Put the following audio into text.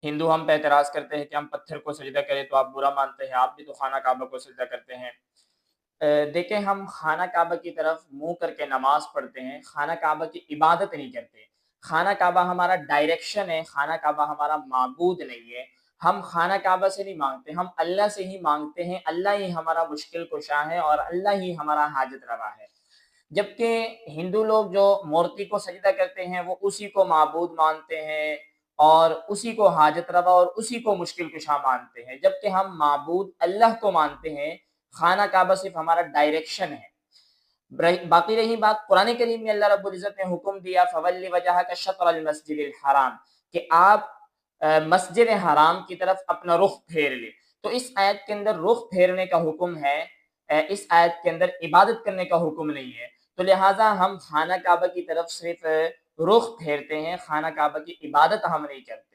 हिंदू हम पे एतराज़ करते हैं कि हम पत्थर को सजदा करें तो आप बुरा मानते हैं, आप भी तो खाना काबा को सजदा करते हैं। देखें हम खाना काबा की तरफ मुँह करके नमाज़ पढ़ते हैं, खाना काबा की इबादत नहीं करते। खाना काबा हमारा डायरेक्शन है, खाना काबा हमारा माबूद नहीं है। हम खाना काबा से नहीं माँगते, हम अल्लाह से ही माँगते हैं, अल्लाह ही हमारा मुश्किल कुशा है और अल्लाह ही हमारा हाजत रवा है। जबकि हिंदू लोग जो मूर्ति को सजदा करते हैं, वो उसी को माबूद मानते हैं और उसी को हाजत रवा और उसी को मुश्किल कुशा मानते हैं। जबकि हम माबूद अल्लाह को मानते हैं, खाना काबा सिर्फ़ हमारा डायरेक्शन है। बाकी रही बात कुरान करीम में अल्लाह रब्बुल इज़्ज़त ने हुक्म दिया फ़वल्लि वजहक शत्रुल मस्जिदिल हराम कि आप मस्जिद हराम की तरफ अपना रुख फेर लें। तो इस आयत के अंदर रुख फेरने का हुक्म है, इस आयत के अंदर इबादत करने का हुक्म नहीं है। तो लिहाज़ा हम खाना काबा की तरफ सिर्फ़ रुख फेरते हैं, खाना काबा की इबादत हम नहीं करते।